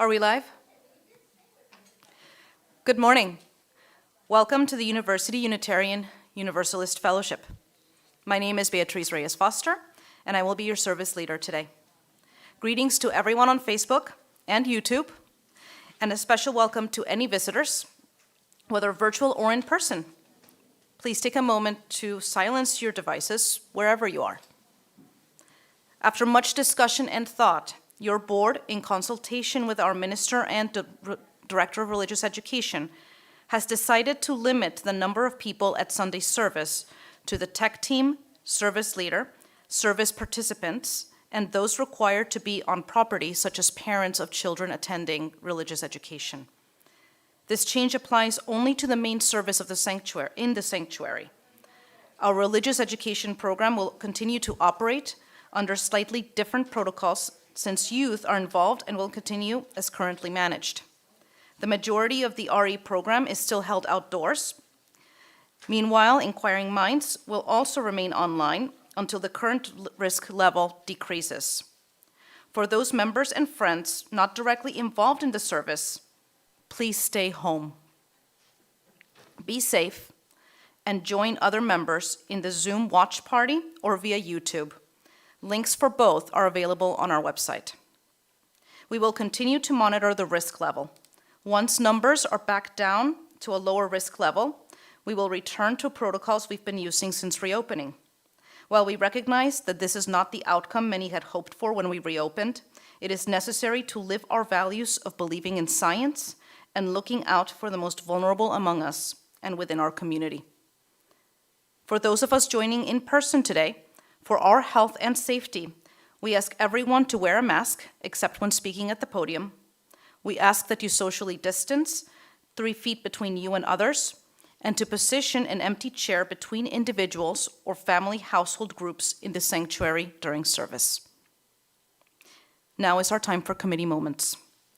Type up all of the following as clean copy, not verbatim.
Are we live? Good morning. Welcome to the University Unitarian Universalist Fellowship. My name is Beatriz Reyes Foster, and I will be your service leader today. Greetings to everyone on Facebook and YouTube, and a special welcome to any visitors, whether virtual or in person. Please take a moment to silence your devices wherever you are. After much discussion and thought, your board, in consultation with our minister and director of religious education, has decided to limit the number of people at Sunday service to the tech team, service leader, service participants, and those required to be on property, such as parents of children attending religious education. This change applies only to the main service of the sanctuary, in the sanctuary. Our religious education program will continue to operate under slightly different protocols since youth are involved and will continue as currently managed. The majority of the RE program is still held outdoors. Meanwhile, Inquiring Minds will also remain online until the current risk level decreases. For those members and friends not directly involved in the service, please stay home. Be safe and join other members in the Zoom watch party or via YouTube. Links for both are available on our website. We will continue to monitor the risk level. Once numbers are back down to a lower risk level, we will return to protocols we've been using since reopening. While we recognize that this is not the outcome many had hoped for when we reopened, it is necessary to live our values of believing in science and looking out for the most vulnerable among us and within our community. For those of us joining in person today, for our health and safety, we ask everyone to wear a mask, except when speaking at the podium. We ask that you socially distance 3 feet between you and others, and to position an empty chair between individuals or family household groups in the sanctuary during service. Now is our time for committee moments.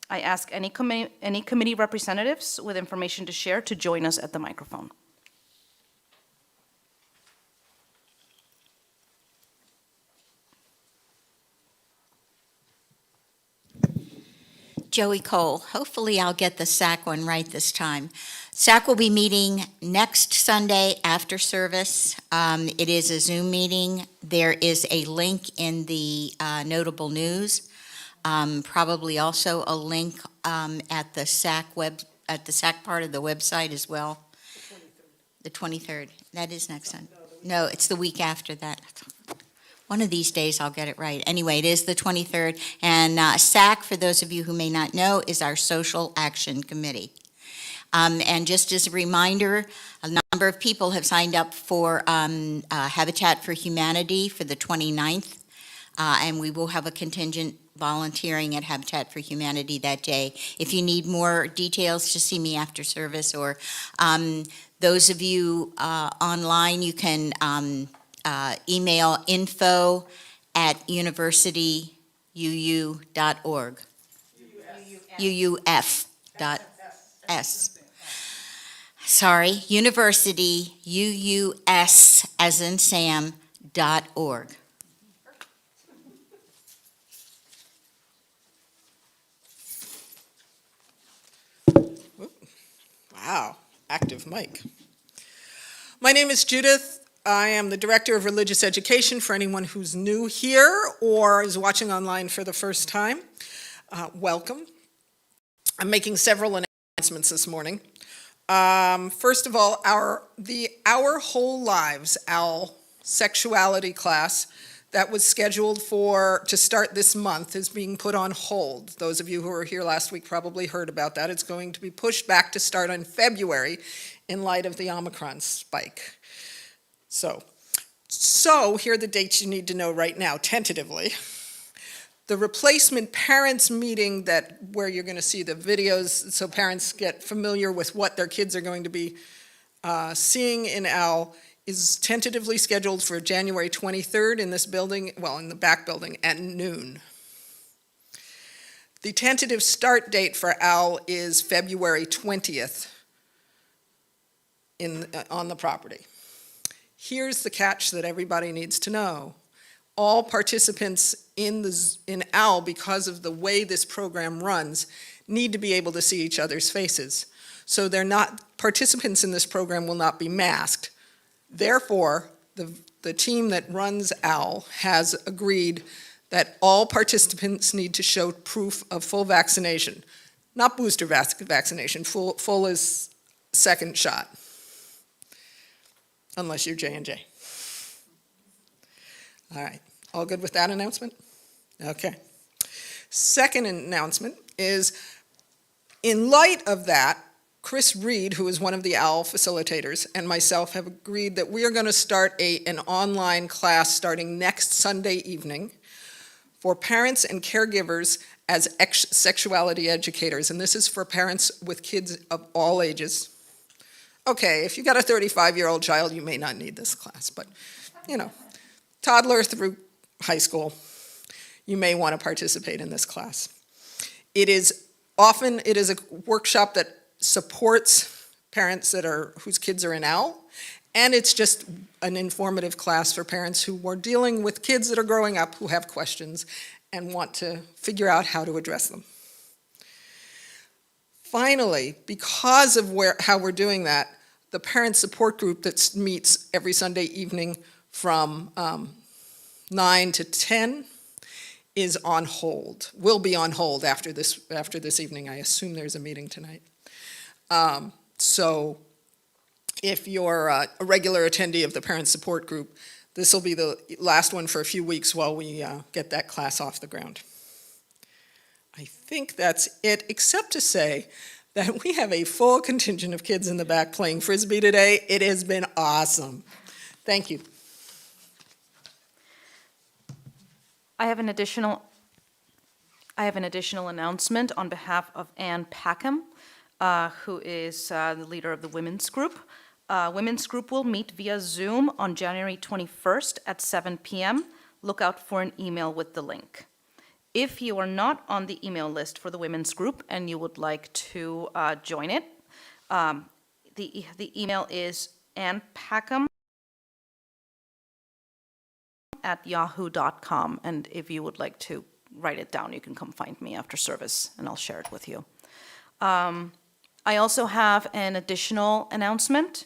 I ask any committee representatives with information to share to join us at the microphone. Joey Cole. Hopefully I'll get the SAC one right this time. SAC will be meeting next Sunday after service. It is a Zoom meeting. There is a link in the notable news. Probably also a link at the SAC part of the website as well. The 23rd. That is next Sunday. No, it's the week after that. One of these days I'll get it right. Anyway, it is the 23rd. And SAC, for those of you who may not know, is our Social Action Committee. And just as a reminder, a number of people have signed up for Habitat for Humanity for the 29th. And we will have a contingent volunteering at Habitat for Humanity that day. If you need more details, just see me after service. Or those of you online, you can email info@universityuu.org. UUF.S. Sorry, University UUS as in Sam.org. Wow, active mic. My name is Judith. I am the Director of Religious Education for anyone who's new here or is watching online for the first time. Welcome. I'm making several announcements this morning. First of all, Our Whole Lives, our sexuality class that was scheduled to start this month is being put on hold. Those of you who were here last week probably heard about that. It's going to be pushed back to start in February in light of the Omicron spike. So here are the dates you need to know right now, tentatively. The replacement parents meeting where you're going to see the videos so parents get familiar with what their kids are going to be seeing in OWL is tentatively scheduled for January 23rd in this building, in the back building at noon. The tentative start date for OWL is February 20th on the property. Here's the catch that everybody needs to know. All participants in OWL, because of the way this program runs, need to be able to see each other's faces. So participants in this program will not be masked. Therefore, the team that runs OWL has agreed that all participants need to show proof of full vaccination. Not booster vaccination, full is second shot. Unless you're J&J. All right, all good with that announcement? Okay. Second announcement is, in light of that, Chris Reed, who is one of the OWL facilitators, and myself have agreed that we are going to start an online class starting next Sunday evening for parents and caregivers as sexuality educators, and this is for parents with kids of all ages. Okay, if you got a 35-year-old child, you may not need this class, but, toddler through high school, you may want to participate in this class. It is a workshop that supports parents whose kids are in OWL, and it's just an informative class for parents who are dealing with kids that are growing up who have questions and want to figure out how to address them. Finally, because of how we're doing that, the parent support group that meets every Sunday evening from 9 to 10 is on hold, will be on hold after this evening. I assume there's a meeting tonight. So if you're a regular attendee of the parent support group, this will be the last one for a few weeks while we get that class off the ground. I think that's it, except to say that we have a full contingent of kids in the back playing Frisbee today. It has been awesome. Thank you. I have an additional announcement on behalf of Ann Packham, who is the leader of the women's group. Women's group will meet via Zoom on January 21st at 7 p.m. Look out for an email with the link. If you are not on the email list for the women's group and you would like to join it, the email is annpackham@yahoo.com, and if you would like to write it down, you can come find me after service and I'll share it with you. I also have an additional announcement.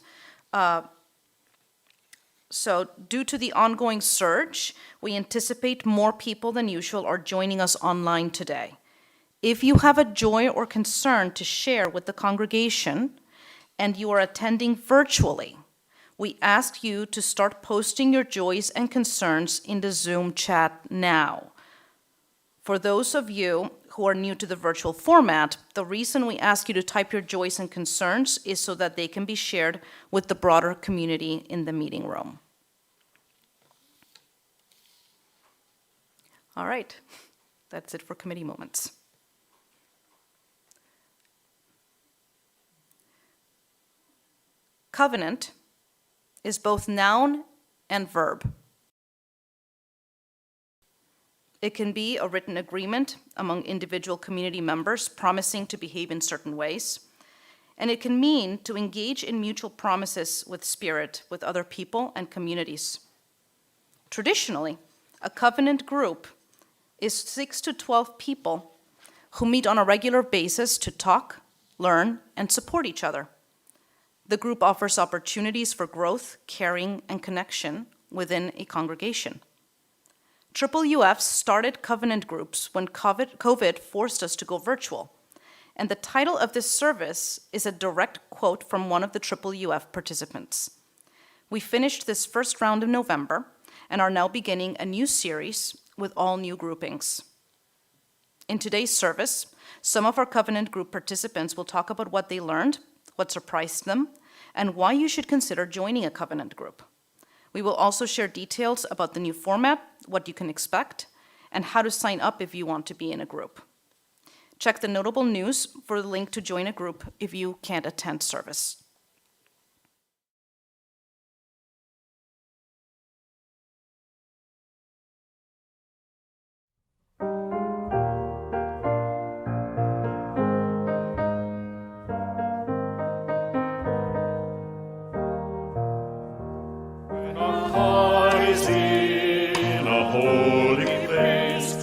So due to the ongoing surge, we anticipate more people than usual are joining us online today. If you have a joy or concern to share with the congregation and you are attending virtually, we ask you to start posting your joys and concerns in the Zoom chat now. For those of you who are new to the virtual format, the reason we ask you to type your joys and concerns is so that they can be shared with the broader community in the meeting room. All right, that's it for committee moments. Covenant is both noun and verb. It can be a written agreement among individual community members promising to behave in certain ways, and it can mean to engage in mutual promises with spirit with other people and communities. Traditionally, a covenant group is 6 to 12 people who meet on a regular basis to talk, learn, and support each other. The group offers opportunities for growth, caring, and connection within a congregation. UUUF started covenant groups when COVID forced us to go virtual, and the title of this service is a direct quote from one of the UUUF participants. We finished this first round in November and are now beginning a new series with all new groupings. In today's service, some of our covenant group participants will talk about what they learned, what surprised them, and why you should consider joining a covenant group. We will also share details about the new format, what you can expect, and how to sign up if you want to be in a group. Check the notable news for the link to join a group if you can't attend service. When our heart is in a holy place.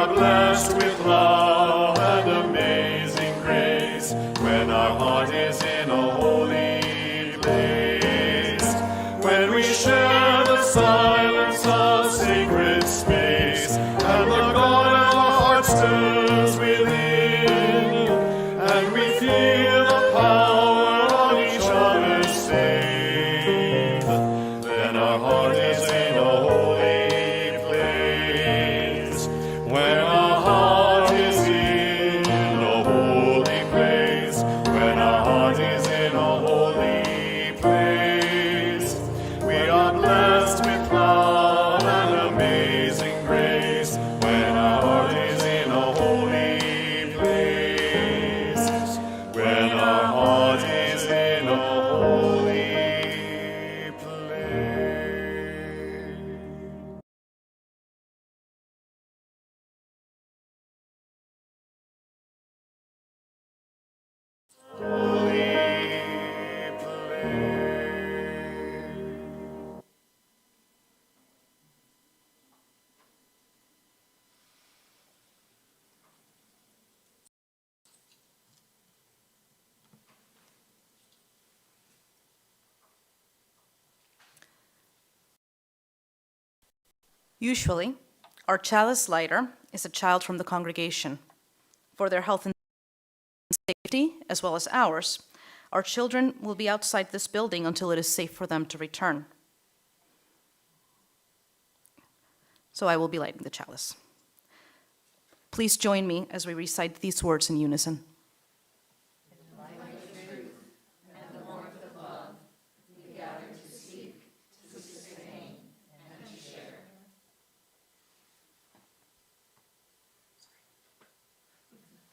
are blessed with love and amazing grace when our heart is in a holy place. When we share the silence of sacred space and the God of our heart stirs within, and we feel the power on each other's faith, then our heart is in a holy place. When our heart is in a holy place, when our heart is in a holy place, we are blessed with love and amazing grace. When our heart is in a holy place, when our heart is in a holy place. Holy place. Usually, our chalice lighter is a child from the congregation. For their health and safety, as well as ours, our children will be outside this building until it is safe for them to return. So I will be lighting the chalice. Please join me as we recite these words in unison.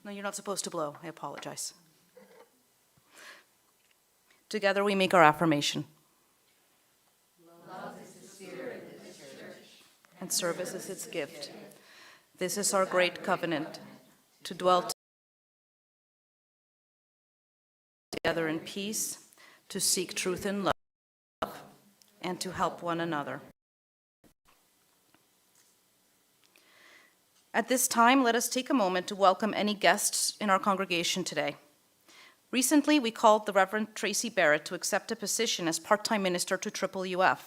No, you're not supposed to blow. I apologize. Together we make our affirmation. Love is the spirit of this church, and service is its gift. This is our great covenant, to dwell together in peace, to seek truth in love, and to help one another. At this time, let us take a moment to welcome any guests in our congregation today. Recently, we called the Reverend Tracy Barrett to accept a position as part-time minister to UUUF,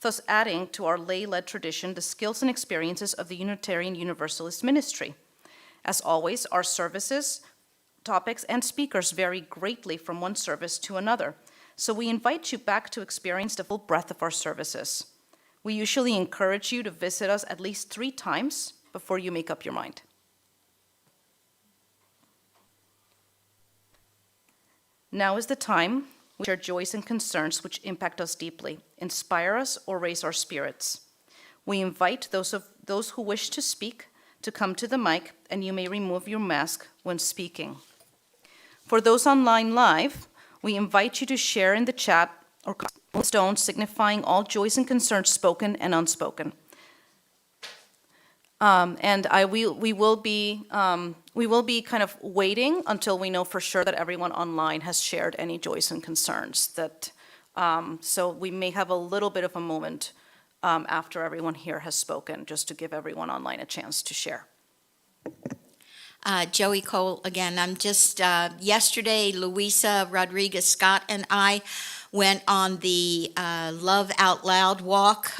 thus adding to our lay-led tradition the skills and experiences of the Unitarian Universalist ministry. As always, our services, topics, and speakers vary greatly from one service to another, so we invite you back to experience the full breadth of our services. We usually encourage you to visit us at least 3 times before you make up your mind. Now is the time we share joys and concerns which impact us deeply, inspire us, or raise our spirits. We invite those who wish to speak to come to the mic, and you may remove your mask when speaking. For those online live, we invite you to share in the chat or stones signifying all joys and concerns spoken and unspoken. We will be kind of waiting until we know for sure that everyone online has shared any joys and concerns. So we may have a little bit of a moment after everyone here has spoken, just to give everyone online a chance to share. Joey Cole again. I'm just, yesterday, Luisa Rodriguez Scott and I went on the Love Out Loud walk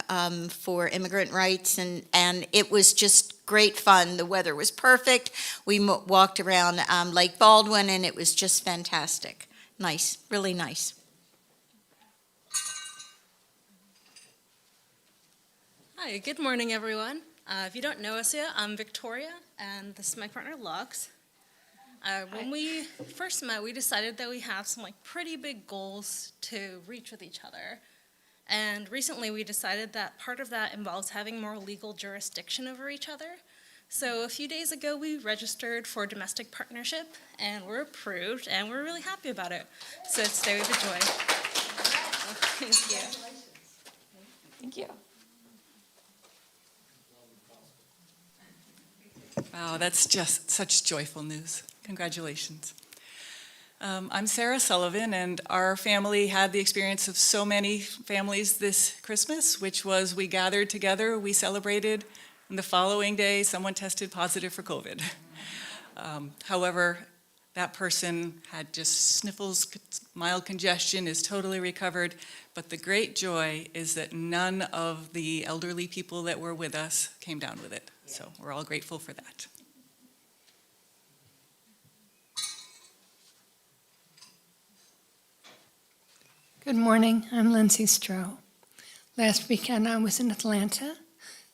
for immigrant rights, and it was just great fun. The weather was perfect. We walked around Lake Baldwin, and it was just fantastic. Nice, really nice. Hi, good morning, everyone. If you don't know us yet, I'm Victoria, and this is my partner, Lux. When we first met, we decided that we have some pretty big goals to reach with each other. And recently we decided that part of that involves having more legal jurisdiction over each other. So a few days ago, we registered for domestic partnership, and we're approved, and we're really happy about it. So today we have a joy. Thank you. Thank you. Wow, that's just such joyful news. Congratulations. I'm Sarah Sullivan, and our family had the experience of so many families this Christmas, which was we gathered together, we celebrated, And the following day, someone tested positive for COVID. However, that person had just sniffles, mild congestion, is totally recovered. But the great joy is that none of the elderly people that were with us came down with it. So we're all grateful for that. Good morning, I'm Lindsay Stroh. Last weekend I was in Atlanta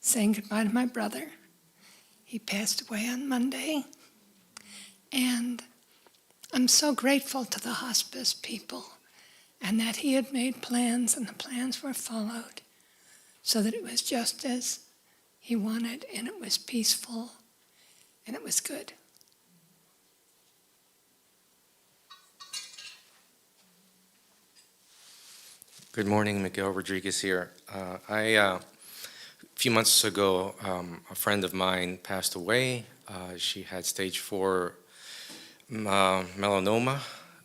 saying goodbye to my brother. He passed away on Monday. And I'm so grateful to the hospice people and that he had made plans and the plans were followed so that it was just as he wanted and it was peaceful and it was good. Good morning, Miguel Rodriguez here. A few months ago, a friend of mine passed away. She had stage 4 melanoma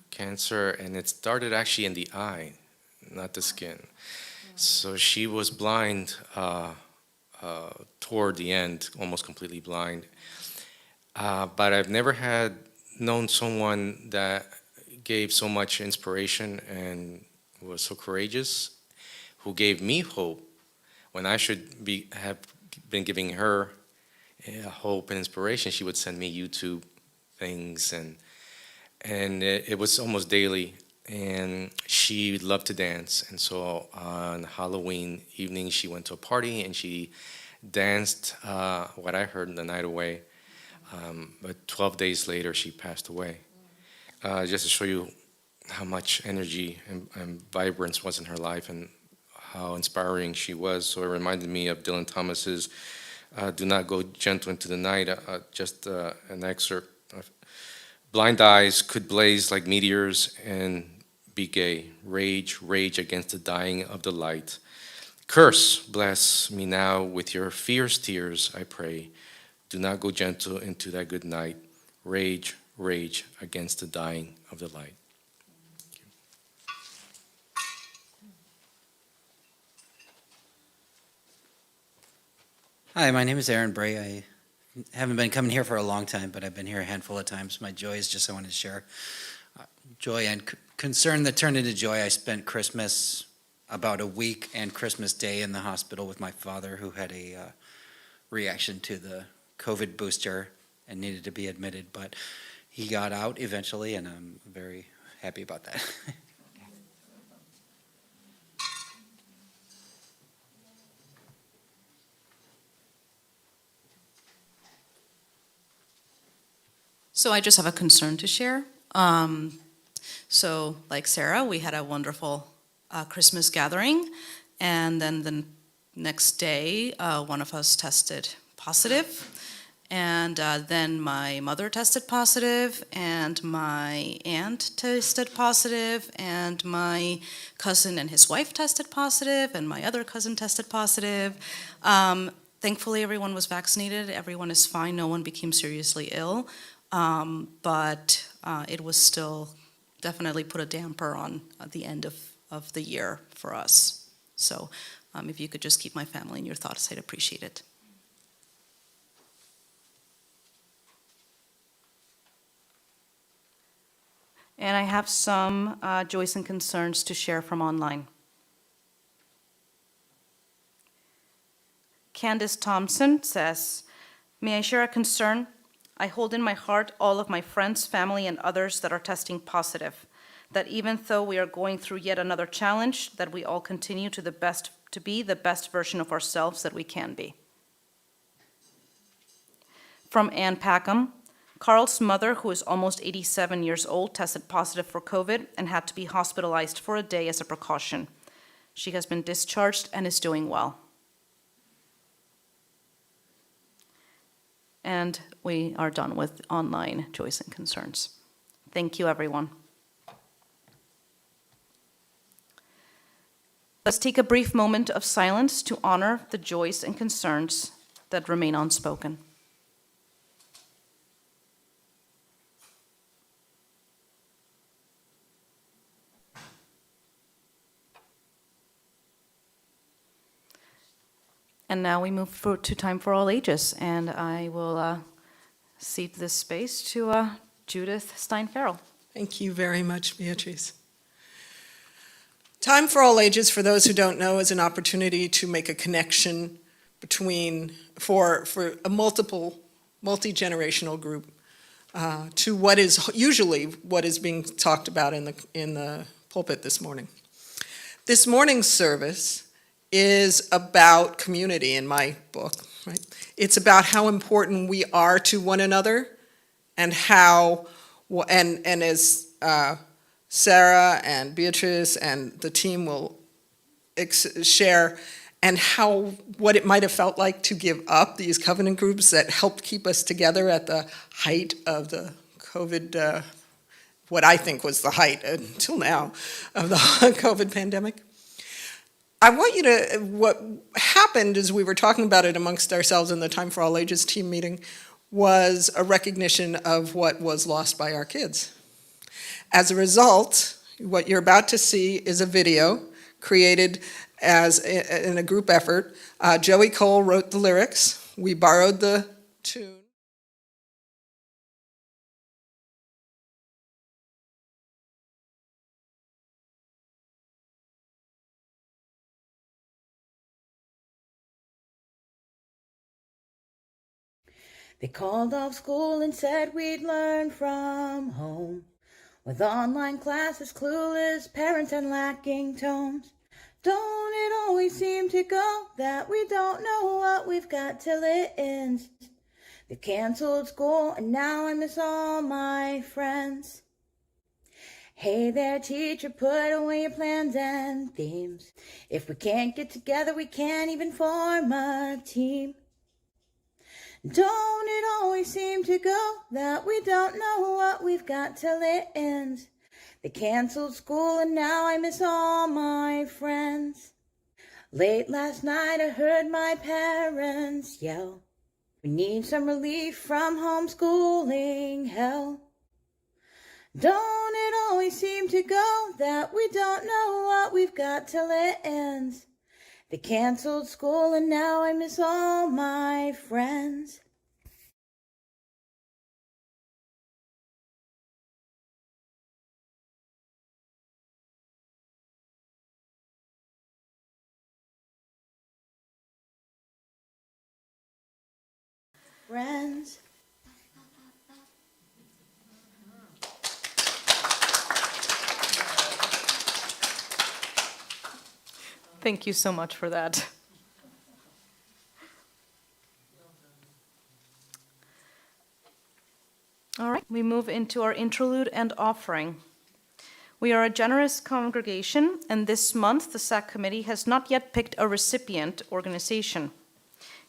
cancer, and it started actually in the eye, not the skin. So she was blind toward the end, almost completely blind. But I've never had known someone that gave so much inspiration and was so courageous, who gave me hope when I should have been giving her hope and inspiration. She would send me YouTube things, and it was almost daily. And she loved to dance, and so on Halloween evening she went to a party and she danced what I heard the night away. But 12 days later she passed away. Just to show you how much energy and vibrance was in her life and how inspiring she was. So it reminded me of Dylan Thomas's "Do Not Go Gentle Into the Night," just an excerpt. Blind eyes could blaze like meteors and be gay. Rage, rage against the dying of the light. Curse, bless me now with your fierce tears, I pray. Do not go gentle into that good night. Rage, rage against the dying of the light. Hi, my name is Aaron Bray. I haven't been coming here for a long time, but I've been here a handful of times. My joy is just I wanted to share joy and concern that turned into joy. I spent Christmas, about a week, and Christmas Day in the hospital with my father, who had a reaction to the COVID booster and needed to be admitted, but he got out eventually, and I'm very happy about that. So I just have a concern to share. So like Sarah, we had a wonderful Christmas gathering, and then the next day, one of us tested positive, and then my mother tested positive, and my aunt tested positive, and my cousin and his wife tested positive, and my other cousin tested positive. Thankfully, everyone was vaccinated. Everyone is fine. No one became seriously ill. But it was still definitely put a damper on the end of the year for us. So if you could just keep my family in your thoughts, I'd appreciate it. And I have some joys and concerns to share from online. Candace Thompson says, "May I share a concern? I hold in my heart all of my friends, family, and others that are testing positive, that even though we are going through yet another challenge, that we all continue to be the best version of ourselves that we can be." From Ann Packham, Carl's mother, who is almost 87 years old, tested positive for COVID and had to be hospitalized for a day as a precaution. She has been discharged and is doing well. And we are done with online joys and concerns. Thank you, everyone. Let's take a brief moment of silence to honor the joys and concerns that remain unspoken. And now we move to time for all ages, and I will cede this space to Judith Stein-Farrell. Thank you very much, Beatrice. Time for All Ages, for those who don't know, is an opportunity to make a connection between, for a multi-generational group, to what is usually what is being talked about in the pulpit this morning. This morning's service is about community in my book, right? It's about how important we are to one another, and how, and as Sarah and Beatrice and the team will share, and how, what it might have felt like to give up these covenant groups that helped keep us together at the height of the COVID, what I think was the height until now of the COVID pandemic. I want you to, what happened is we were talking about it amongst ourselves in the Time for All Ages team meeting, was a recognition of what was lost by our kids. As a result, what you're about to see is a video created as in a group effort. Joey Cole wrote the lyrics. We borrowed the tune. They called off school and said we'd learn from home. With online classes, clueless parents, and lacking tones. Don't it always seem to go that we don't know what we've got till it ends? They canceled school and now I miss all my friends. Hey there, teacher, put away your plans and themes. If we can't get together, we can't even form a team. Don't it always seem to go that we don't know what we've got till it ends? They canceled school and now I miss all my friends. Late last night I heard my parents yell, we need some relief from homeschooling hell. Don't it always seem to go that we don't know what we've got till it ends? They canceled school and now I miss all my friends. Friends. Thank you so much for that. All right, we move into our interlude and offering. We are a generous congregation, and this month the SAC committee has not yet picked a recipient organization.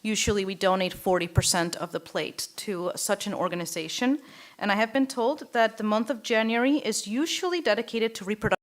Usually we donate 40% of the plate to such an organization, and I have been told that the month of January is usually dedicated to reproduction.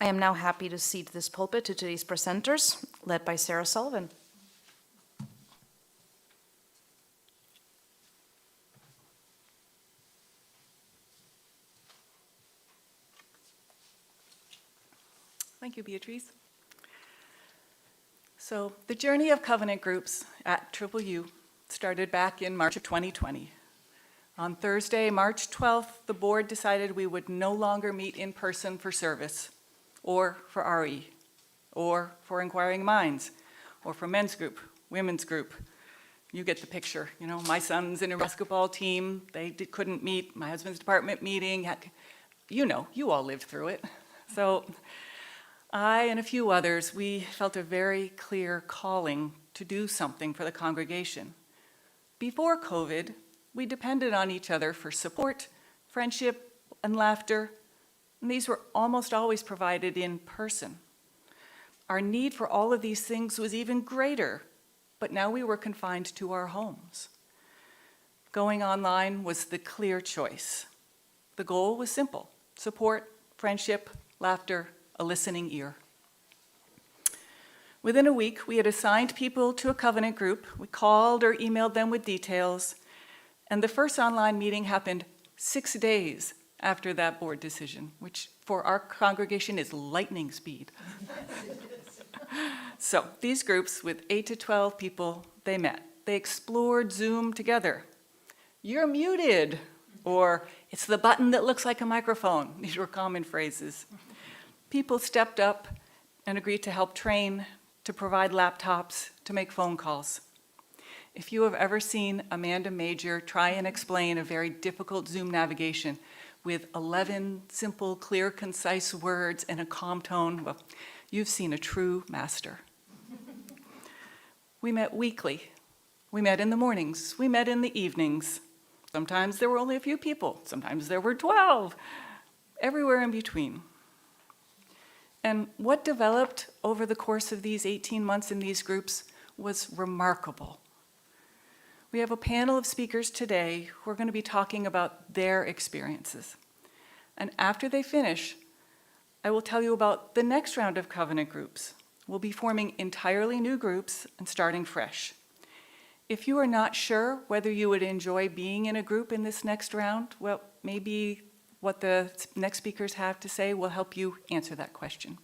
I am now happy to cede this pulpit to today's presenters, led by Sarah Sullivan. Thank you, Beatrice. So the journey of covenant groups at UU started back in March of 2020. On Thursday, March 12th, the board decided we would no longer meet in person for service, or for RE, or for inquiring minds, or for men's group, women's group. You get the picture. You know, my son's in a basketball team. They couldn't meet. My husband's department meeting. You know, you all lived through it. So I and a few others, we felt a very clear calling to do something for the congregation. Before COVID, we depended on each other for support, friendship, and laughter, and these were almost always provided in person. Our need for all of these things was even greater, but now we were confined to our homes. Going online was the clear choice. The goal was simple: support, friendship, laughter, a listening ear. Within a week, we had assigned people to a covenant group. We called or emailed them with details, and the first online meeting happened 6 days after that board decision, which for our congregation is lightning speed. So these groups with 8 to 12 people, they met. They explored Zoom together. You're muted, or it's the button that looks like a microphone. These were common phrases. People stepped up and agreed to help train, to provide laptops, to make phone calls. If you have ever seen Amanda Major try and explain a very difficult Zoom navigation with 11 simple, clear, concise words and a calm tone, well, you've seen a true master. We met weekly. We met in the mornings. We met in the evenings. Sometimes there were only a few people. Sometimes there were 12. Everywhere in between. And what developed over the course of these 18 months in these groups was remarkable. We have a panel of speakers today who are going to be talking about their experiences. And after they finish, I will tell you about the next round of covenant groups. We'll be forming entirely new groups and starting fresh. If you are not sure whether you would enjoy being in a group in this next round, well, maybe what the next speakers have to say will help you answer that question.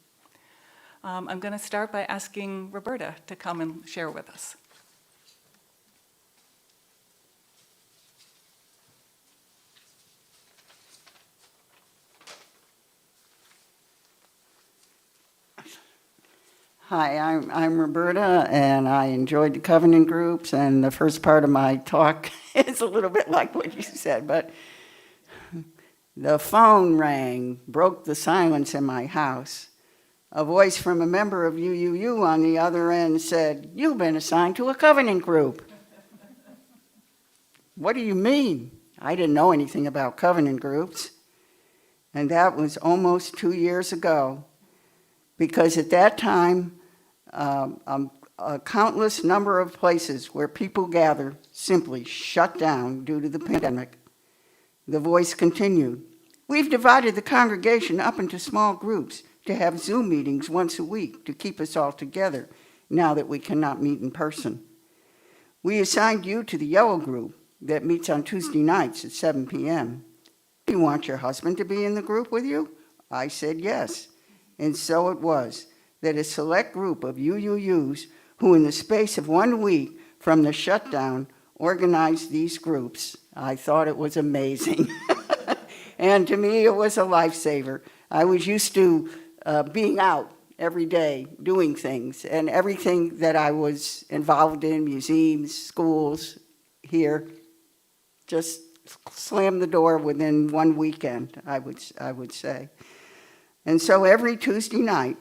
I'm going to start by asking Roberta to come and share with us. Hi, I'm Roberta, and I enjoyed the covenant groups, and the first part of my talk is a little bit like what you said, but the phone rang, broke the silence in my house. A voice from a member of UUU on the other end said, "You've been assigned to a covenant group." What do you mean? I didn't know anything about covenant groups. And that was almost 2 years ago. Because at that time, a countless number of places where people gather simply shut down due to the pandemic. The voice continued, "We've divided the congregation up into small groups to have Zoom meetings once a week to keep us all together now that we cannot meet in person. We assigned you to the yellow group that meets on Tuesday nights at 7 p.m. Do you want your husband to be in the group with you?" I said yes. And so it was that a select group of UUUs who in the space of 1 week from the shutdown organized these groups. I thought it was amazing. And to me, it was a lifesaver. I was used to being out every day, doing things, and everything that I was involved in, museums, schools, here, just slammed the door within 1 weekend, I would say. And so every Tuesday night,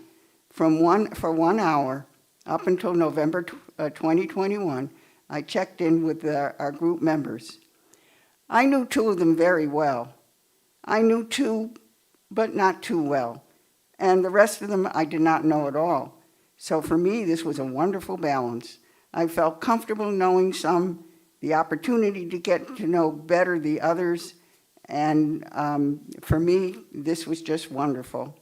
for 1 hour, up until November 2021, I checked in with our group members. I knew 2 of them very well. I knew 2, but not too well. And the rest of them I did not know at all. So for me, this was a wonderful balance. I felt comfortable knowing some, the opportunity to get to know better the others, and for me, this was just wonderful.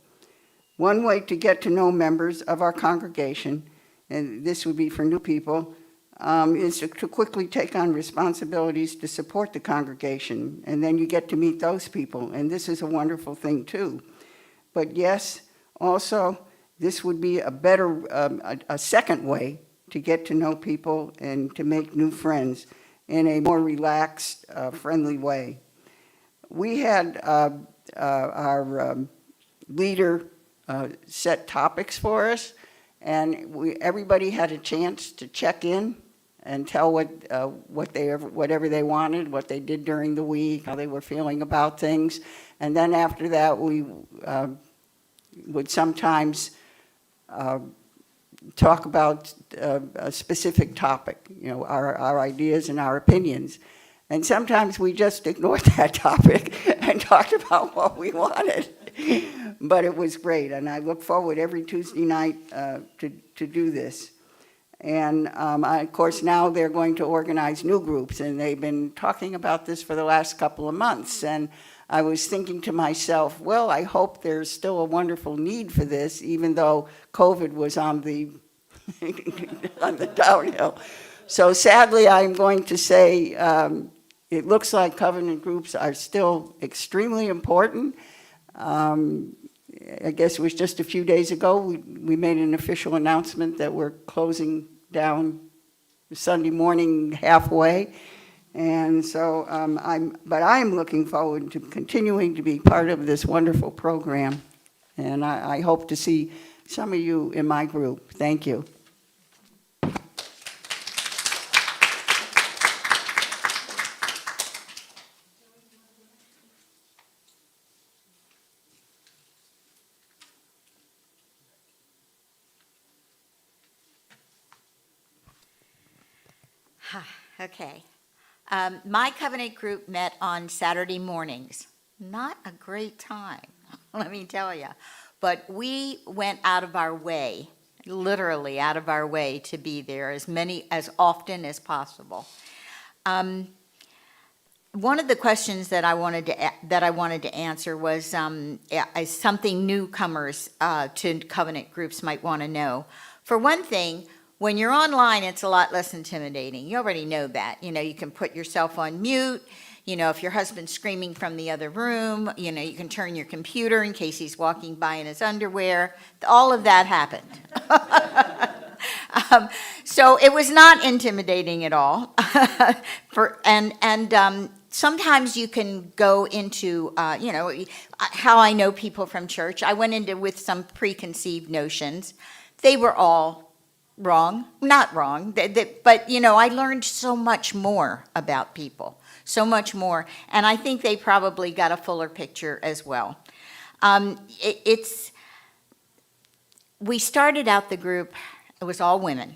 One way to get to know members of our congregation, and this would be for new people, is to quickly take on responsibilities to support the congregation, and then you get to meet those people, and this is a wonderful thing too. But yes, also, this would be a better, a second way to get to know people and to make new friends in a more relaxed, friendly way. We had our leader set topics for us, and everybody had a chance to check in and tell whatever they wanted, what they did during the week, how they were feeling about things. And then after that, we would sometimes talk about a specific topic, our ideas and our opinions. And sometimes we just ignored that topic and talked about what we wanted. But it was great, and I look forward every Tuesday night to do this. And of course, now they're going to organize new groups, and they've been talking about this for the last couple of months. And I was thinking to myself, well, I hope there's still a wonderful need for this, even though COVID was on the on the downhill. So sadly, I'm going to say it looks like covenant groups are still extremely important. I guess it was just a few days ago we made an official announcement that we're closing down Sunday morning halfway. And so I'm looking forward to continuing to be part of this wonderful program. And I hope to see some of you in my group. Thank you. Okay. My covenant group met on Saturday mornings. Not a great time, let me tell you. But we went out of our way, literally out of our way, to be there as often as possible. One of the questions that I wanted to answer was something newcomers to covenant groups might want to know. For one thing, when you're online, it's a lot less intimidating. You already know that. You can put yourself on mute. If your husband's screaming from the other room, you can turn your computer in case he's walking by in his underwear. All of that happened. So it was not intimidating at all. Sometimes you can go into, how I know people from church. I went into with some preconceived notions. They were all wrong, not wrong, but I learned so much more about people, so much more, and I think they probably got a fuller picture as well. We started out the group, it was all women,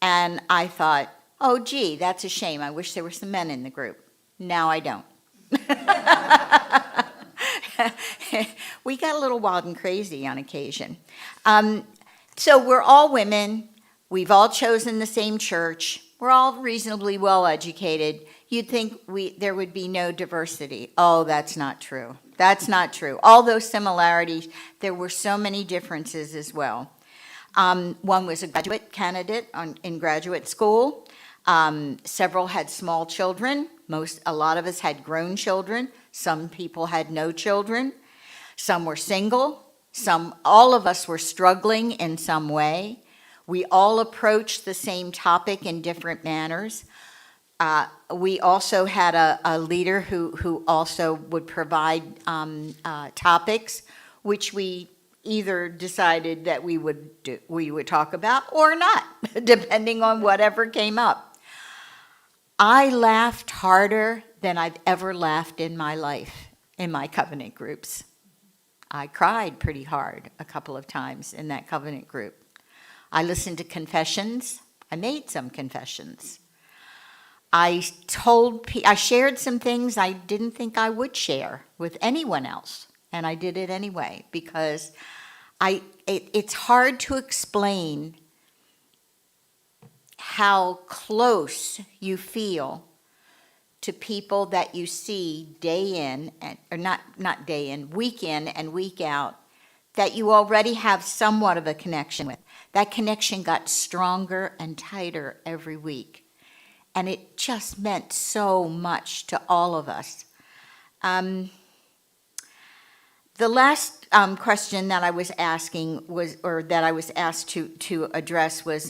and I thought, oh gee, that's a shame, I wish there were some men in the group. Now I don't. We got a little wild and crazy on occasion. So we're all women, we've all chosen the same church, we're all reasonably well educated. You'd think there would be no diversity. Oh, that's not true. That's not true. All those similarities, there were so many differences as well. One was a graduate candidate in graduate school. Several had small children. A lot of us had grown children. Some people had no children. Some were single. All of us were struggling in some way. We all approached the same topic in different manners. We also had a leader who also would provide topics, which we either decided that we would talk about or not, depending on whatever came up. I laughed harder than I've ever laughed in my life in my covenant groups. I cried pretty hard a couple of times in that covenant group. I listened to confessions. I made some confessions. I shared some things I didn't think I would share with anyone else, and I did it anyway because it's hard to explain how close you feel to people that you see day in, or not day in, week and week out, that you already have somewhat of a connection with. That connection got stronger and tighter every week. And it just meant so much to all of us. The last question that I was asking was, or that I was asked to address was,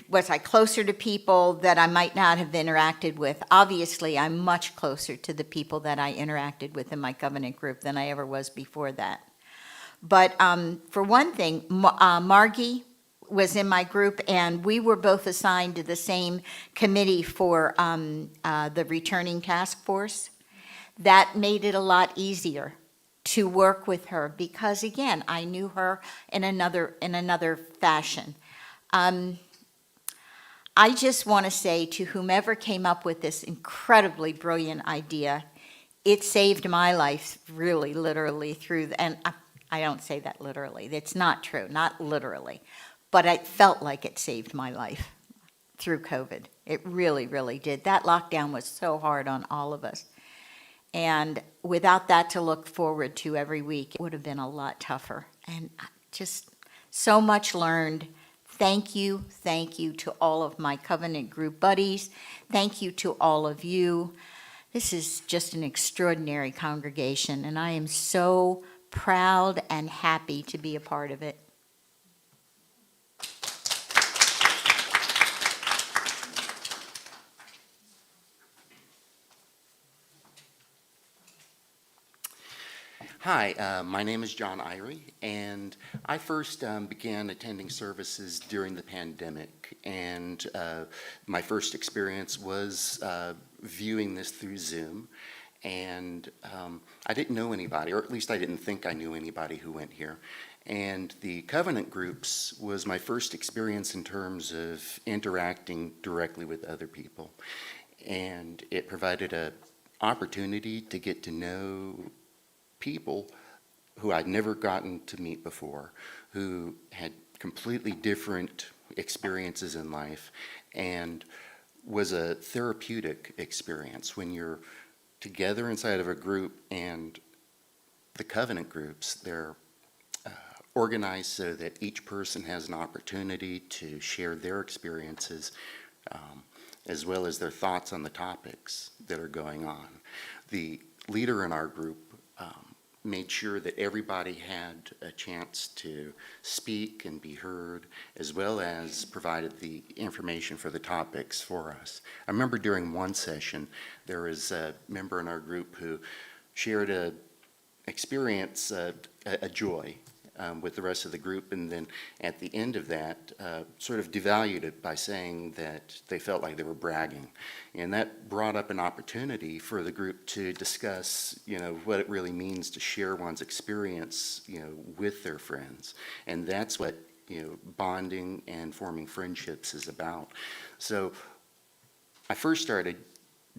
was I closer to people that I might not have interacted with? Obviously, I'm much closer to the people that I interacted with in my covenant group than I ever was before that. But for one thing, Margie was in my group, and we were both assigned to the same committee for the returning task force. That made it a lot easier to work with her because, again, I knew her in another fashion. I just want to say to whomever came up with this incredibly brilliant idea, it saved my life really literally and I don't say that literally. It's not true, not literally. But it felt like it saved my life through COVID. It really, really did. That lockdown was so hard on all of us. And without that to look forward to every week, it would have been a lot tougher. And just so much learned. Thank you to all of my covenant group buddies. Thank you to all of you. This is just an extraordinary congregation, and I am so proud and happy to be a part of it. Hi, my name is John Irie, and I first began attending services during the pandemic, and my first experience was viewing this through Zoom, and I didn't know anybody, or at least I didn't think I knew anybody who went here, and the covenant groups was my first experience in terms of interacting directly with other people, and it provided an opportunity to get to know people who I'd never gotten to meet before, who had completely different experiences in life, and was a therapeutic experience when you're together inside of a group. And the covenant groups, they're organized so that each person has an opportunity to share their experiences as well as their thoughts on the topics that are going on. The leader in our group made sure that everybody had a chance to speak and be heard, as well as provided the information for the topics for us. I remember during one session, there was a member in our group who shared a experience, a joy with the rest of the group, and then at the end of that, sort of devalued it by saying that they felt like they were bragging. And that brought up an opportunity for the group to discuss, what it really means to share one's experience, with their friends. And that's what, bonding and forming friendships is about. So I first started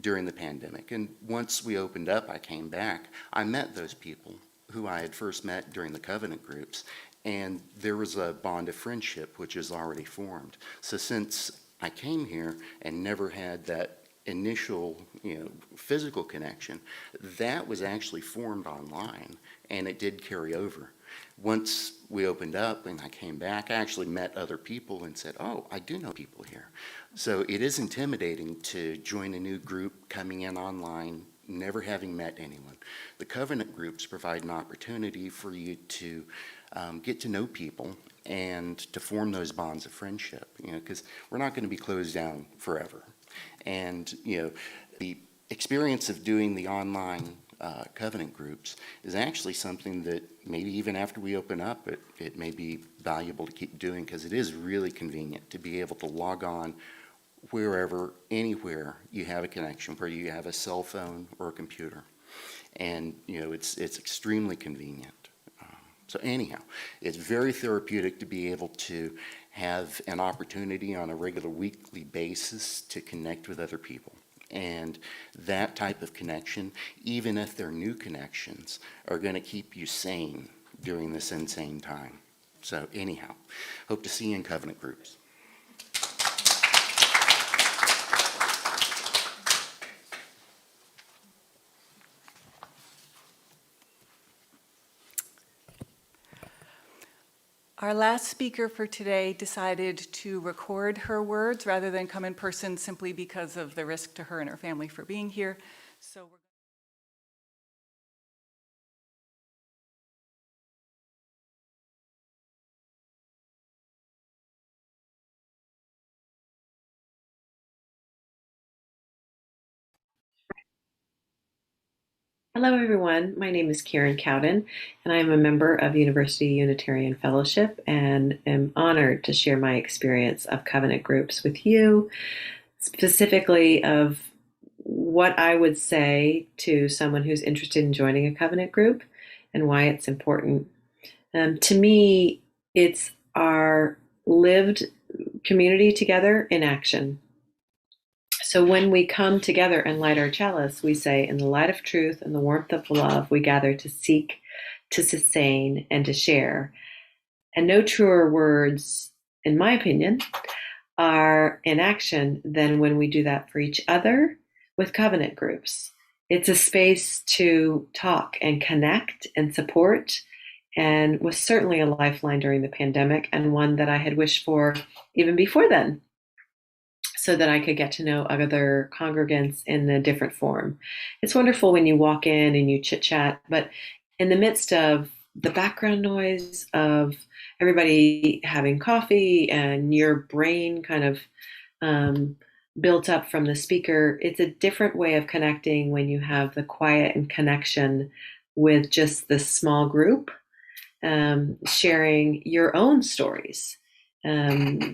during the pandemic, and once we opened up, I came back. I met those people who I had first met during the covenant groups, and there was a bond of friendship which is already formed. So since I came here and never had that initial, physical connection, that was actually formed online, and it did carry over. Once we opened up and I came back, I actually met other people and said, oh, I do know people here. So it is intimidating to join a new group coming in online, never having met anyone. The covenant groups provide an opportunity for you to get to know people and to form those bonds of friendship, because we're not going to be closed down forever. And, the experience of doing the online covenant groups is actually something that maybe even after we open up, it may be valuable to keep doing, because it is really convenient to be able to log on wherever, anywhere you have a connection, where you have a cell phone or a computer. And, it's extremely convenient. So anyhow, it's very therapeutic to be able to have an opportunity on a regular weekly basis to connect with other people. And that type of connection, even if they're new connections, are going to keep you sane during this insane time. So anyhow, hope to see you in covenant groups. Our last speaker for today decided to record her words rather than come in person simply because of the risk to her and her family for being here. So we're Hello, everyone. My name is Karen Cowden, and I am a member of University Unitarian Fellowship and am honored to share my experience of covenant groups with you, specifically of what I would say to someone who's interested in joining a covenant group and why it's important. To me, it's our lived community together in action. So when we come together and light our chalice, we say, in the light of truth and the warmth of love, we gather to seek, to sustain, and to share. And no truer words, in my opinion, are in action than when we do that for each other with covenant groups. It's a space to talk and connect and support, and was certainly a lifeline during the pandemic, and one that I had wished for even before then, so that I could get to know other congregants in a different form. It's wonderful when you walk in and you chit-chat, but in the midst of the background noise of everybody having coffee and your brain kind of built up from the speaker, it's a different way of connecting when you have the quiet and connection with just this small group, sharing your own stories.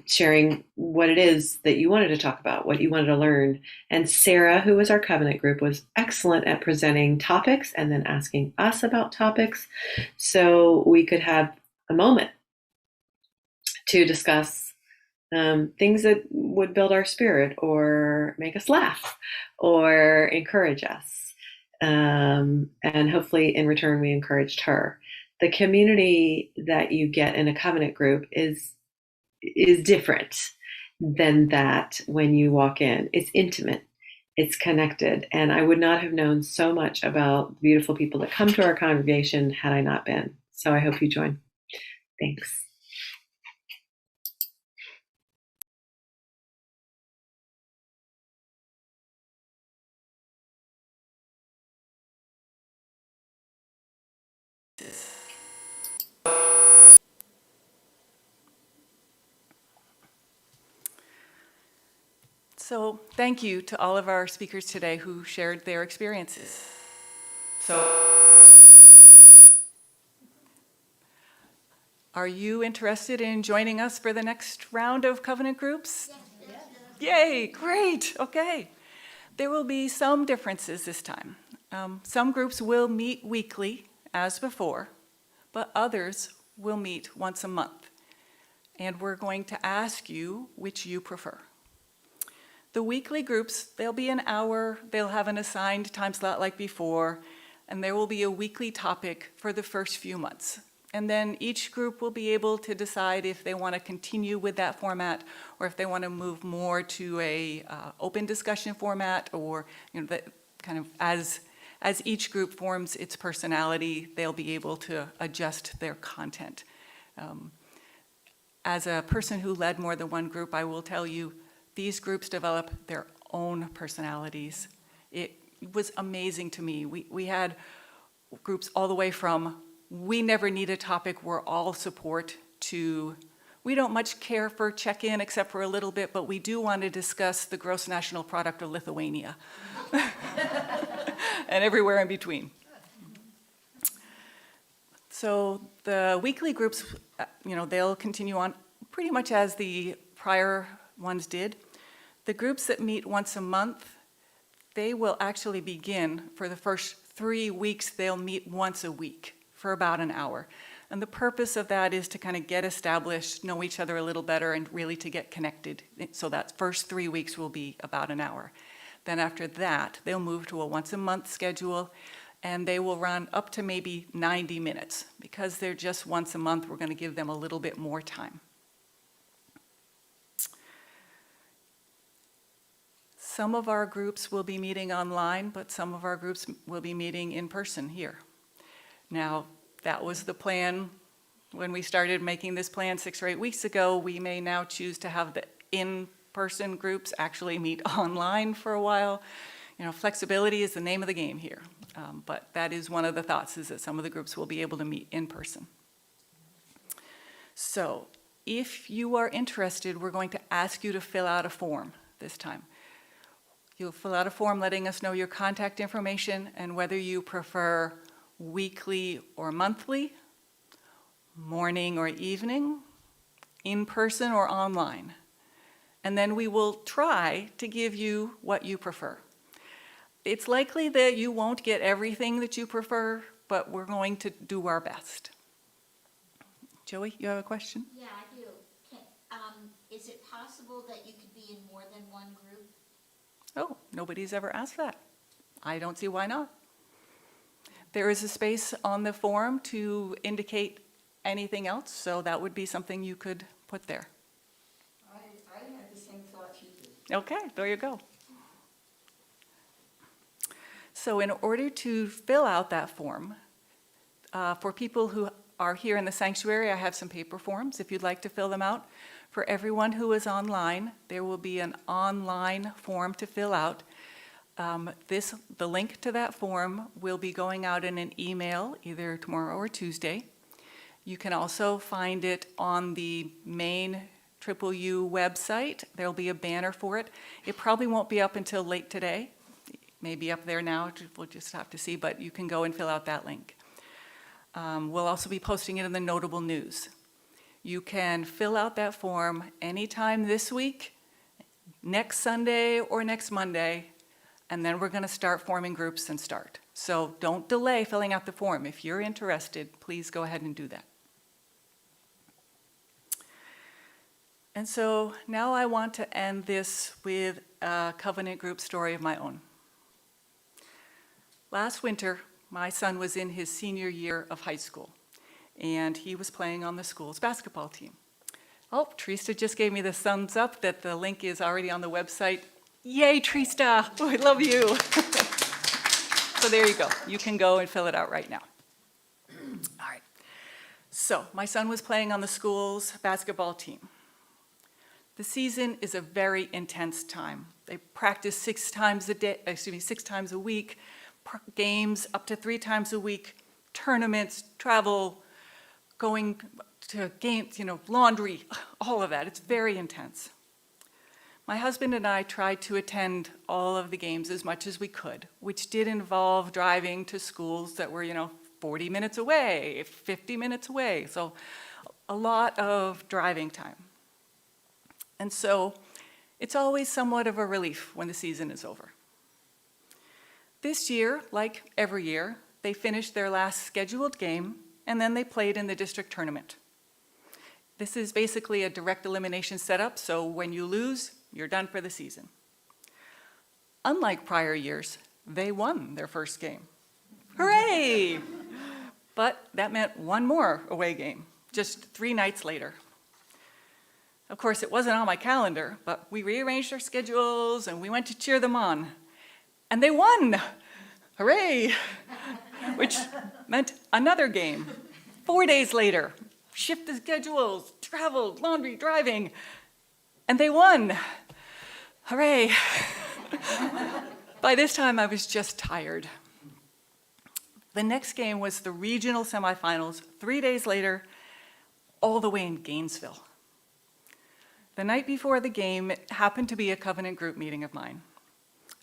Sharing what it is that you wanted to talk about, what you wanted to learn. And Sarah, who was our covenant group, was excellent at presenting topics and then asking us about topics so we could have a moment to discuss things that would build our spirit or make us laugh or encourage us. And hopefully in return, we encouraged her. The community that you get in a covenant group is different than that when you walk in. It's intimate, it's connected, and I would not have known so much about the beautiful people that come to our congregation had I not been. So I hope you join. Thanks. So thank you to all of our speakers today who shared their experiences. So are you interested in joining us for the next round of covenant groups? Yes. Yay, great, okay. There will be some differences this time. Some groups will meet weekly as before, but others will meet once a month. And we're going to ask you which you prefer. The weekly groups, they'll be an hour, they'll have an assigned time slot like before, and there will be a weekly topic for the first few months. And then each group will be able to decide if they want to continue with that format or if they want to move more to a open discussion format, or that kind of as each group forms its personality, they'll be able to adjust their content. As a person who led more than one group, I will tell you, these groups develop their own personalities. It was amazing to me. We had groups all the way from, we never need a topic, we're all support, to, we don't much care for check-in except for a little bit, but we do want to discuss the gross national product of Lithuania. And everywhere in between. So the weekly groups, they'll continue on pretty much as the prior ones did. The groups that meet once a month, they will actually begin for the first 3 weeks, they'll meet once a week for about an hour. And the purpose of that is to kind of get established, know each other a little better, and really to get connected. So that first 3 weeks will be about an hour. Then after that, they'll move to a once a month schedule, and they will run up to maybe 90 minutes. Because they're just once a month, we're going to give them a little bit more time. Some of our groups will be meeting online, but some of our groups will be meeting in person here. Now, that was the plan When we started making this plan 6 or 8 weeks ago, we may now choose to have the in-person groups actually meet online for a while. You know, flexibility is the name of the game here. But that is one of the thoughts, is that some of the groups will be able to meet in person. So if you are interested, we're going to ask you to fill out a form this time. You'll fill out a form letting us know your contact information and whether you prefer weekly or monthly, morning or evening, in person or online. And then we will try to give you what you prefer. It's likely that you won't get everything that you prefer, but we're going to do our best. Joey, you have a question? Yeah, I do. Is it possible that you could be in more than one group? Oh, nobody's ever asked that. I don't see why not. There is a space on the form to indicate anything else, so that would be something you could put there. I had the same thought you did. Okay, there you go. So in order to fill out that form, for people who are here in the sanctuary, I have some paper forms if you'd like to fill them out. For everyone who is online, there will be an online form to fill out. The link to that form will be going out in an email either tomorrow or Tuesday. You can also find it on the main UUU website. There'll be a banner for it. It probably won't be up until late today. It may be up there now, we'll just have to see, but you can go and fill out that link. We'll also be posting it in the notable news. You can fill out that form anytime this week, next Sunday or next Monday, and then we're going to start forming groups and start. So don't delay filling out the form. If you're interested, please go ahead and do that. And so now I want to end this with a covenant group story of my own. Last winter, my son was in his senior year of high school, and he was playing on the school's basketball team. Oh, Trista just gave me the thumbs up that the link is already on the website. Yay, Trista! Oh, I love you. So there you go. You can go and fill it out right now. All right. So my son was playing on the school's basketball team. The season is a very intense time. They practice 6 times a week, games up to 3 times a week, tournaments, travel, going to games, laundry, all of that. It's very intense. My husband and I tried to attend all of the games as much as we could, which did involve driving to schools that were, 40 minutes away, 50 minutes away. So a lot of driving time. And so it's always somewhat of a relief when the season is over. This year, like every year, they finished their last scheduled game, and then they played in the district tournament. This is basically a direct elimination setup, so when you lose, you're done for the season. Unlike prior years, they won their first game. Hooray! But that meant one more away game, just 3 nights later. Of course, it wasn't on my calendar, but we rearranged our schedules and we went to cheer them on. And they won! Hooray! Which meant another game. 4 days later, shift the schedules, travel, laundry, driving, and they won. Hooray! By this time, I was just tired. The next game was the Regional Semifinals, 3 days later, all the way in Gainesville. The night before the game, it happened to be a covenant group meeting of mine.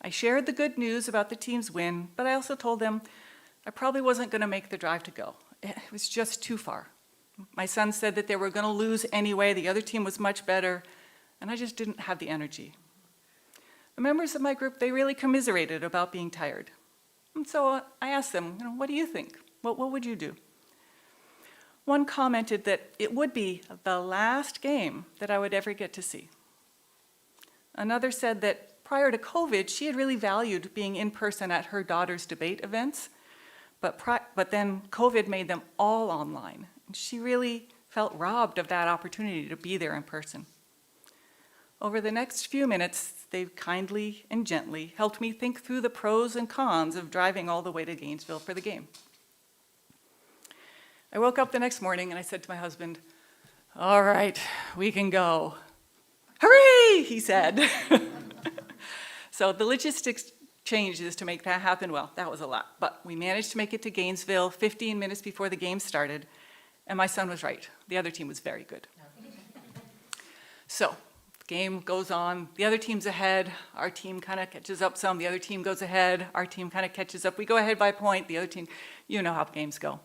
I shared the good news about the team's win, but I also told them I probably wasn't going to make the drive to go. It was just too far. My son said that they were going to lose anyway, the other team was much better, and I just didn't have the energy. The members of my group, they really commiserated about being tired. And so I asked them, what do you think? What would you do? One commented that it would be the last game that I would ever get to see. Another said that prior to COVID, she had really valued being in person at her daughter's debate events, but then COVID made them all online. And she really felt robbed of that opportunity to be there in person. Over the next few minutes, they kindly and gently helped me think through the pros and cons of driving all the way to Gainesville for the game. I woke up the next morning and I said to my husband, all right, we can go. Hooray, he said. So the logistics changes to make that happen. Well, that was a lot, but we managed to make it to Gainesville 15 minutes before the game started, and my son was right. The other team was very good. So the game goes on. The other team's ahead. Our team kind of catches up some. The other team goes ahead. Our team kind of catches up. We go ahead by a point. The other team, you know how games go.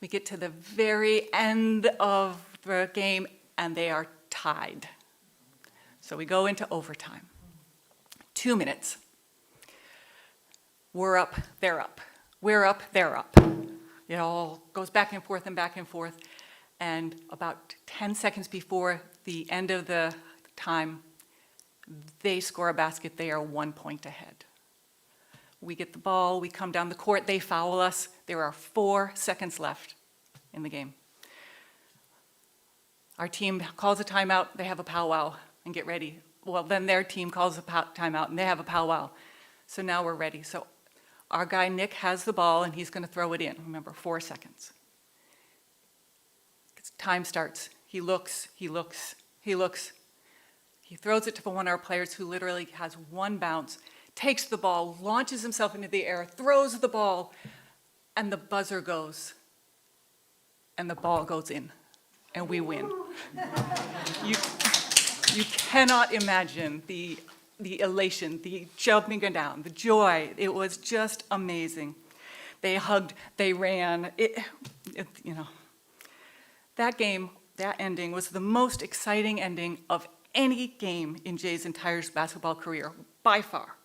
We get to the very end of the game, and they are tied. So we go into overtime. 2 minutes. We're up, they're up. We're up, they're up. It all goes back and forth and back and forth. And about 10 seconds before the end of the time, they score a basket. They are 1 point ahead. We get the ball, we come down the court, they foul us. There are 4 seconds left in the game. Our team calls a timeout, they have a powwow and get ready. Well, then their team calls a timeout and they have a powwow. So now we're ready. So our guy, Nick, has the ball and he's gonna throw it in. Remember, 4 seconds. Time starts. He looks, he looks, he looks. He throws it to one of our players who literally has one bounce, takes the ball, launches himself into the air, throws the ball, and the buzzer goes. And the ball goes in, and we win. You cannot imagine the elation, the jumping down, the joy. It was just amazing. They hugged, they ran. That game, that ending was the most exciting ending of any game in Jay's entire basketball career, by far.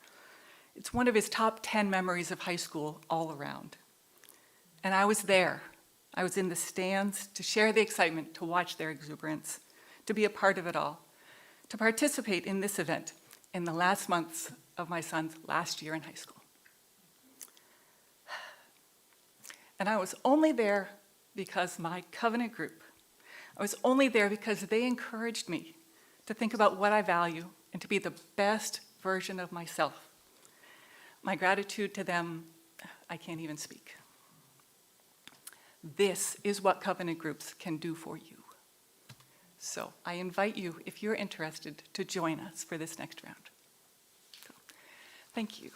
It's one of his top 10 memories of high school all around. And I was there. I was in the stands to share the excitement, to watch their exuberance, to be a part of it all, to participate in this event in the last months of my son's last year in high school. And I was only there because my covenant group, I was only there because they encouraged me to think about what I value and to be the best version of myself. My gratitude to them, I can't even speak. This is what covenant groups can do for you. So I invite you, if you're interested, to join us for this next round. So, thank you.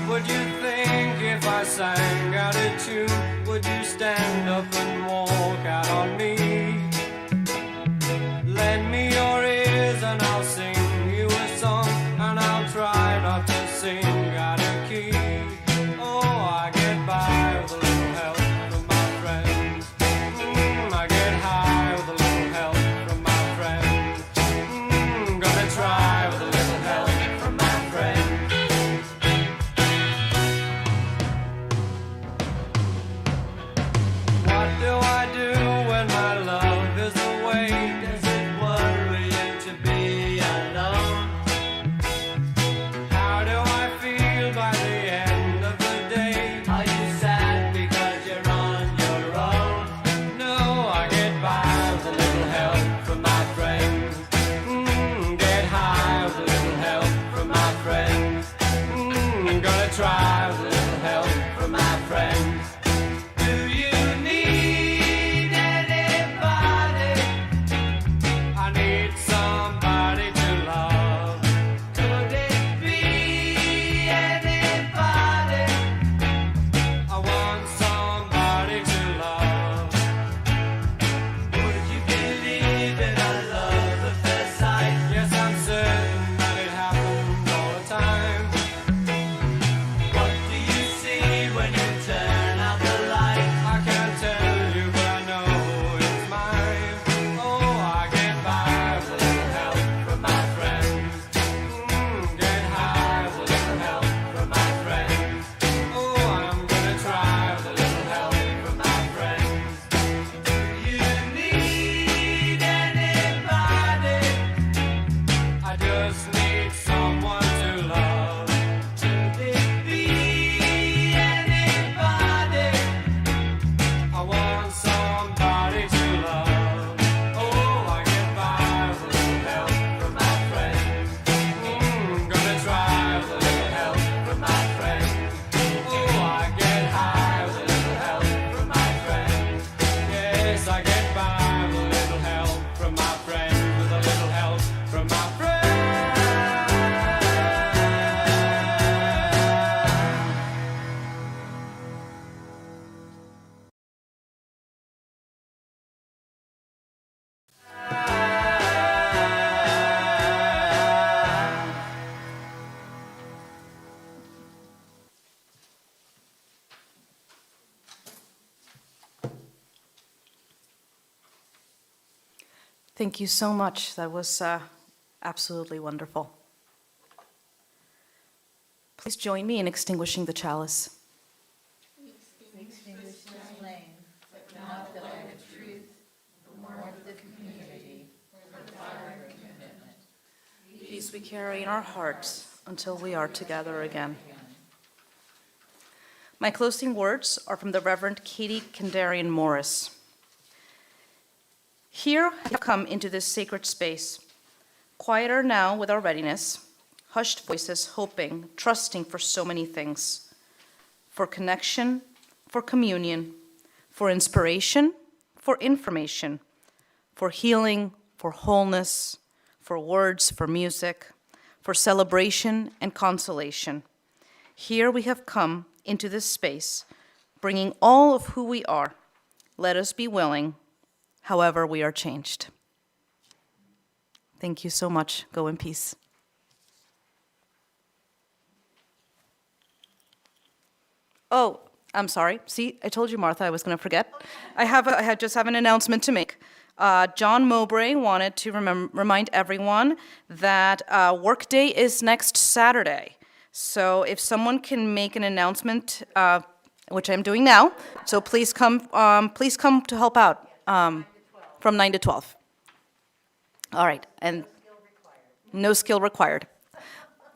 Would you think if I sang out a tune? Would you stand up and walk out on me? Lend me your ears and I'll sing you a song, and I'll try not to sing out of key. Oh, I get by with a little help from my friends. I get high with a little help from my friends. Gonna try with a little help from my friends. What do I do when my Thank you so much. That was absolutely wonderful. Please join me in extinguishing the chalice. Peace we carry in our hearts until we are together again. My closing words are from the Reverend Katie Kendarian Morris. Here we have come into this sacred space, quieter now with our readiness, hushed voices hoping, trusting for so many things, for connection, for communion, for inspiration, for information, for healing, for wholeness, for words, for music, for celebration and consolation. Here we have come into this space, bringing all of who we are. Let us be willing, however we are changed. Thank you so much. Go in peace. Oh, I'm sorry. See, I told you, Martha, I was going to forget. I just have an announcement to make. John Mowbray wanted to remind everyone that Workday is next Saturday. So if someone can make an announcement, which I'm doing now, so please come to help out from 9 to 12. All right, and no skill required.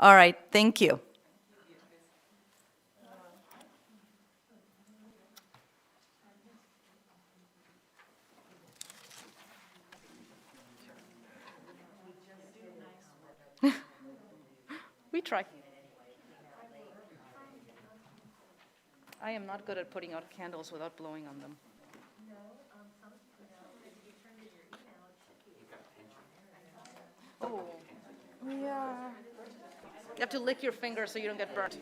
All right, thank you. We try. I am not good at putting out candles without blowing on them. Oh, yeah. You have to lick your finger so you don't get burnt.